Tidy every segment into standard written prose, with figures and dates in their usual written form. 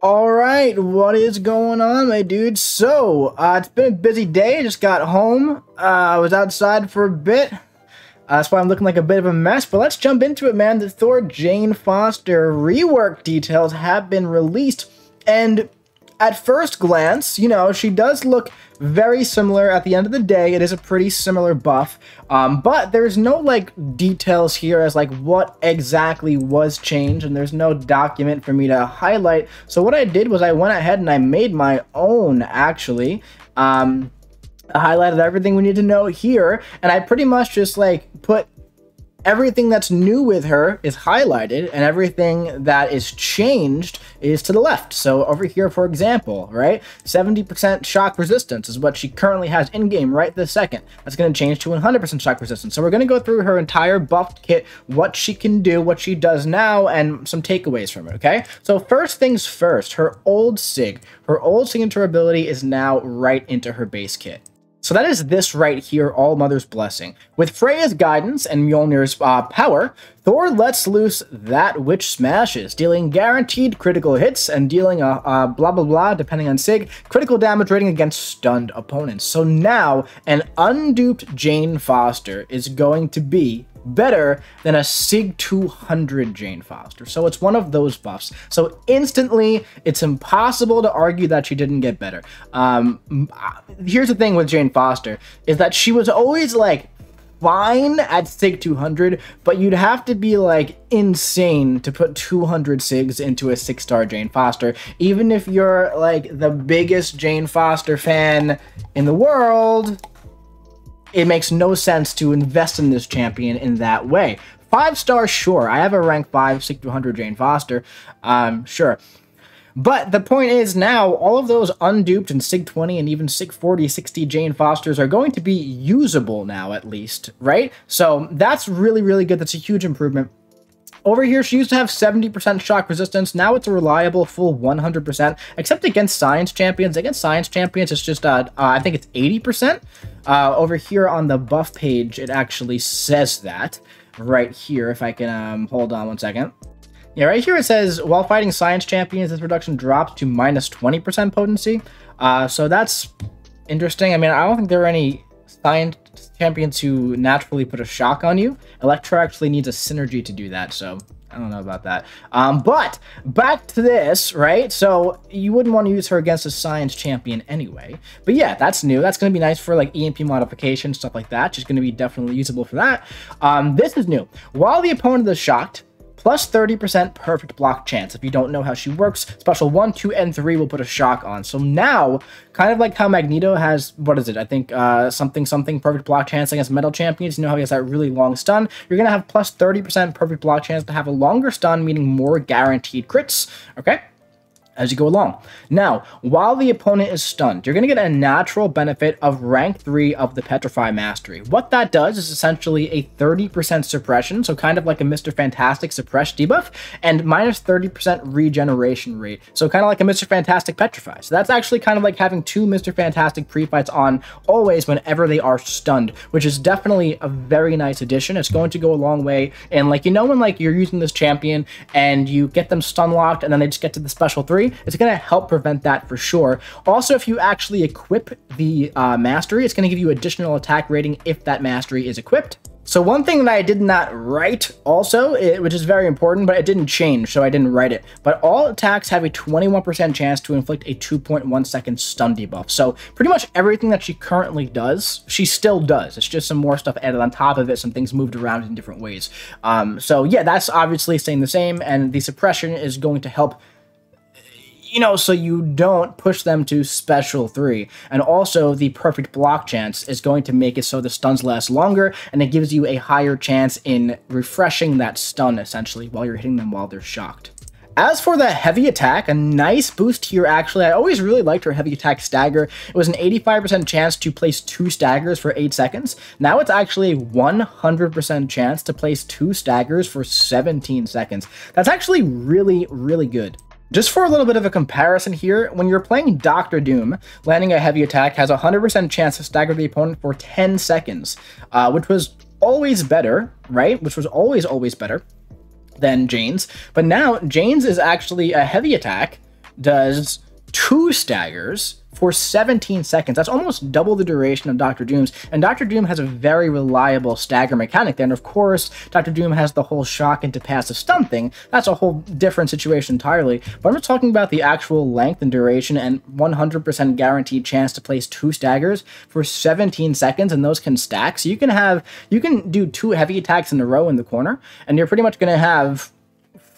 All right, what is going on, my dude? So, it's been a busy day. I just got home. I was outside for a bit. That's why I'm looking like a bit of a mess, but let's jump into it, man. The Thor Jane Foster rework details have been released, and at first glance, you know, she does look very similar. At the end of the day, it is a pretty similar buff, but there's no, like, details here as, like, what exactly was changed, and there's no document for me to highlight. So what I did was I went ahead and I made my own, actually. I highlighted everything we need to know here, and I pretty much just, like, put everything that's new with her is highlighted, and everything that is changed is to the left. So over here, for example, right, 70% shock resistance is what she currently has in-game right this second. That's going to change to 100% shock resistance. So we're going to go through her entire buffed kit, what she can do, what she does now, and some takeaways from it, okay? So first things first, her old signature ability is now right into her base kit. So that is this right here, All Mother's Blessing. With Freya's guidance and Mjolnir's power, Thor lets loose that which smashes, dealing guaranteed critical hits and dealing a blah blah blah, depending on Sig, critical damage rating against stunned opponents. So now, an unduped Jane Foster is going to be better than a Sig 200 Jane Foster. So it's one of those buffs. So instantly, it's impossible to argue that she didn't get better. Here's the thing with Jane Foster, is that she was always, like, fine at Sig 200, but you'd have to be, like, insane to put 200 Sigs into a 6-star Jane Foster, even if you're, like, the biggest Jane Foster fan in the world. It makes no sense to invest in this champion in that way. 5 stars, sure. I have a rank 5 Sig 200 Jane Foster, sure. But the point is now, all of those unduped and Sig 20 and even Sig 40, 60 Jane Fosters are going to be usable now, at least, right? So that's really, really good. That's a huge improvement. Over here, she used to have 70% shock resistance. Now it's a reliable full 100%, except against Science Champions. Against Science Champions, it's just, I think it's 80%. Over here on the buff page, it actually says that right here. If I can, hold on one second. Yeah, right here it says, while fighting Science Champions, this reduction drops to minus 20% potency. So that's interesting. I mean, I don't think there are any Science Champions who naturally put a shock on you. Electra actually needs a synergy to do that, so I don't know about that. But back to this, right? So you wouldn't want to use her against a Science Champion anyway. But yeah, that's new. That's going to be nice for, like, EMP modification, stuff like that. She's going to be definitely usable for that. This is new. While the opponent is shocked, plus 30% perfect block chance. If you don't know how she works, special 1, 2, and 3 will put a shock on. So now, kind of like how Magneto has, what is it? I think something perfect block chance against metal champions. You know how he has that really long stun? You're going to have plus 30% perfect block chance to have a longer stun, meaning more guaranteed crits, okay? As you go along. Now, while the opponent is stunned, you're going to get a natural benefit of rank 3 of the Petrify Mastery. What that does is essentially a 30% suppression, so kind of like a Mr. Fantastic suppress debuff, and minus 30% regeneration rate, so kind of like a Mr. Fantastic Petrify. So that's actually kind of like having 2 Mr. Fantastic pre-fights on always whenever they are stunned, which is definitely a very nice addition. It's going to go a long way, and, like, you know when, like, you're using this champion and you get them stun locked and then they just get to the special 3? It's going to help prevent that for sure. Also, if you actually equip the mastery, it's going to give you additional attack rating if that mastery is equipped. So one thing that I did not write also, which is very important, but it didn't change, so I didn't write it. But all attacks have a 21% chance to inflict a 2.1 second stun debuff. So pretty much everything that she currently does, she still does. It's just some more stuff added on top of it, some things moved around in different ways. So yeah, that's obviously staying the same, and the suppression is going to help, you know, so you don't push them to special 3. And also, the perfect block chance is going to make it so the stuns last longer, and it gives you a higher chance in refreshing that stun, essentially, while you're hitting them while they're shocked. As for the heavy attack, a nice boost here, actually. I always really liked her heavy attack stagger. It was an 85% chance to place 2 staggers for 8 seconds. Now it's actually a 100% chance to place 2 staggers for 17 seconds. That's actually really, really good. Just for a little bit of a comparison here, when you're playing Doctor Doom, landing a heavy attack has a 100% chance to stagger the opponent for 10 seconds, which was always better, right? Which was always better. than Jane's. But now Jane's is actually a heavy attack, does 2 staggers for 17 seconds. That's almost double the duration of Dr. Doom's, and Dr. Doom has a very reliable stagger mechanic there. And of course, Dr. Doom has the whole shock into passive stun thing. That's a whole different situation entirely. But I'm just talking about the actual length and duration and 100% guaranteed chance to place 2 staggers for 17 seconds, and those can stack. So you can do 2 heavy attacks in a row in the corner, and you're pretty much going to have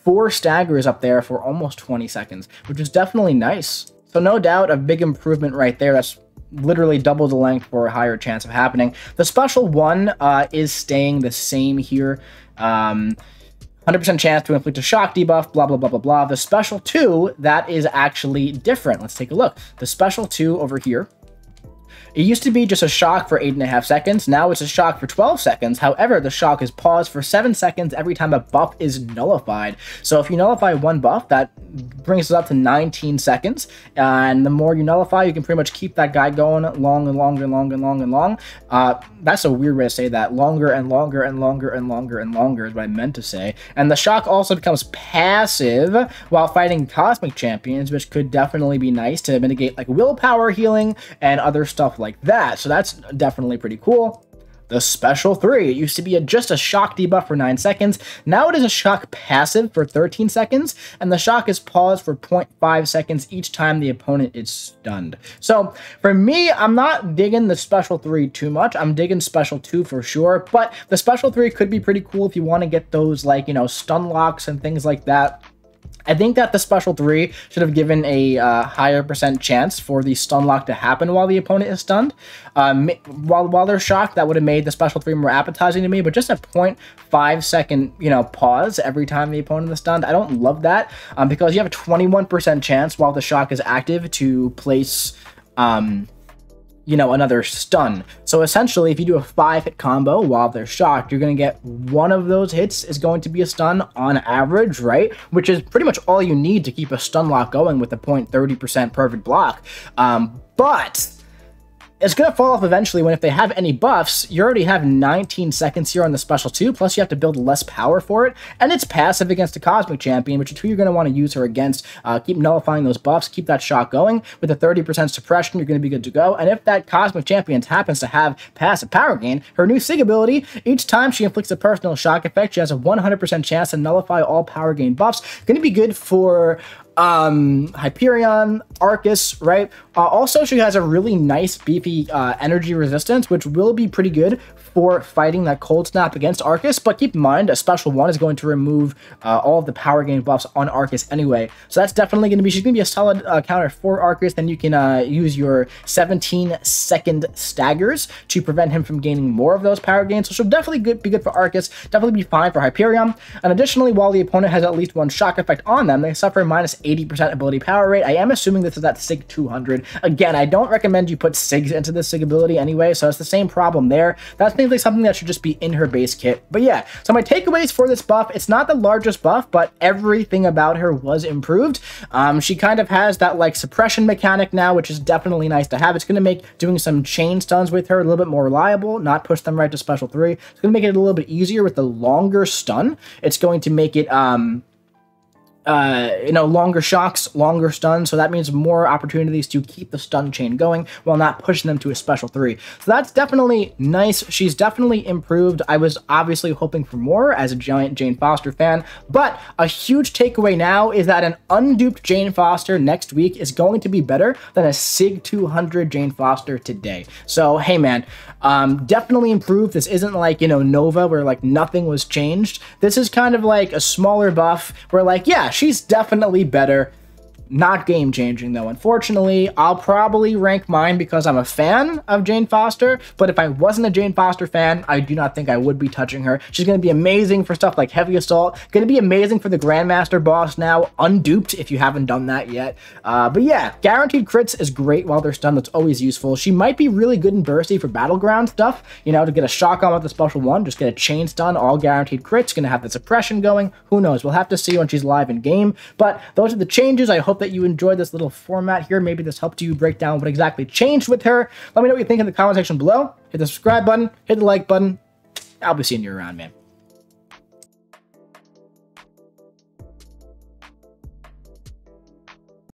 4 staggers up there for almost 20 seconds, which is definitely nice. So no doubt a big improvement right there. That's literally double the length for a higher chance of happening. The special 1 is staying the same here. 100% chance to inflict a shock debuff, blah, blah, blah, blah, blah. The special 2, that is actually different. Let's take a look. The special 2 over here, it used to be just a shock for 8.5 seconds. Now it's a shock for 12 seconds. However, the shock is paused for 7 seconds every time a buff is nullified. So if you nullify 1 buff, that brings us up to 19 seconds. And the more you nullify, you can pretty much keep that guy going long and longer and longer and long and long. That's a weird way to say that. Longer and longer and longer and longer and longer is what I meant to say. And the shock also becomes passive while fighting cosmic champions, which could definitely be nice to mitigate like willpower healing and other stuff like that. So that's definitely pretty cool. The special 3, it used to be just a shock debuff for 9 seconds. Now it is a shock passive for 13 seconds, and the shock is paused for 0.5 seconds each time the opponent is stunned. So for me, I'm not digging the special 3 too much. I'm digging special 2 for sure, but the special 3 could be pretty cool if you want to get those, like, you know, stun locks and things like that. I think that the special 3 should have given a higher % chance for the stun lock to happen while the opponent is stunned. While they're shocked, that would have made the special 3 more appetizing to me, but just a 0.5 second, you know, pause every time the opponent is stunned, I don't love that, because you have a 21% chance while the shock is active to place you know, another stun. So essentially, if you do a 5-hit combo while they're shocked, you're going to get one of those hits is going to be a stun on average, right? Which is pretty much all you need to keep a stun lock going with a 0.30% perfect block. But it's going to fall off eventually when if they have any buffs, you already have 19 seconds here on the special 2, plus you have to build less power for it, and it's passive against a cosmic champion, which is who you're going to want to use her against. Keep nullifying those buffs, keep that shock going. With a 30% suppression, you're going to be good to go, and if that cosmic champion happens to have passive power gain, her new SIG ability, each time she inflicts a personal shock effect, she has a 100% chance to nullify all power gain buffs. Going to be good for Hyperion, Arcus, right? Also, she has a really nice beefy energy resistance, which will be pretty good for fighting that cold snap against Arcus, but keep in mind, a special 1 is going to remove all of the power gain buffs on Arcus anyway, so that's definitely going to be, she's going to be a solid counter for Arcus. Then you can use your 17-second staggers to prevent him from gaining more of those power gains, so she'll definitely be good for Arcus, definitely be fine for Hyperion. And additionally, while the opponent has at least 1 shock effect on them, they suffer minus 80% ability power rate. I am assuming this is at SIG 200. Again, I don't recommend you put SIGs into this SIG ability anyway, so it's the same problem there. That's basically something that should just be in her base kit. But yeah, so my takeaways for this buff, it's not the largest buff, but everything about her was improved. She kind of has that like suppression mechanic now, which is definitely nice to have. It's going to make doing some chain stuns with her a little bit more reliable, not push them right to special 3. It's going to make it a little bit easier with the longer stun. It's going to make it you know, longer shocks, longer stuns, so that means more opportunities to keep the stun chain going while not pushing them to a special 3. So that's definitely nice. She's definitely improved. I was obviously hoping for more as a giant Jane Foster fan, but a huge takeaway now is that an unduped Jane Foster next week is going to be better than a SIG 200 Jane Foster today. So, hey man, definitely improved. This isn't like, you know, Nova where like nothing was changed. This is kind of like a smaller buff where like, yeah, she's definitely better. Not game-changing, though. Unfortunately, I'll probably rank mine because I'm a fan of Jane Foster, but if I wasn't a Jane Foster fan, I do not think I would be touching her. She's going to be amazing for stuff like Heavy Assault, going to be amazing for the Grandmaster boss now, unduped if you haven't done that yet. But yeah, guaranteed crits is great while they're stunned. That's always useful. She might be really good in bursty for Battleground stuff, you know, to get a shock on with the special 1, just get a chain stun, all guaranteed crits, going to have the suppression going. Who knows? We'll have to see when she's live in game, but those are the changes. I hope that you enjoyed this little format here. Maybe this helped you break down what exactly changed with her. Let me know what you think in the comment section below. Hit the subscribe button, hit the like button. I'll be seeing you around, man.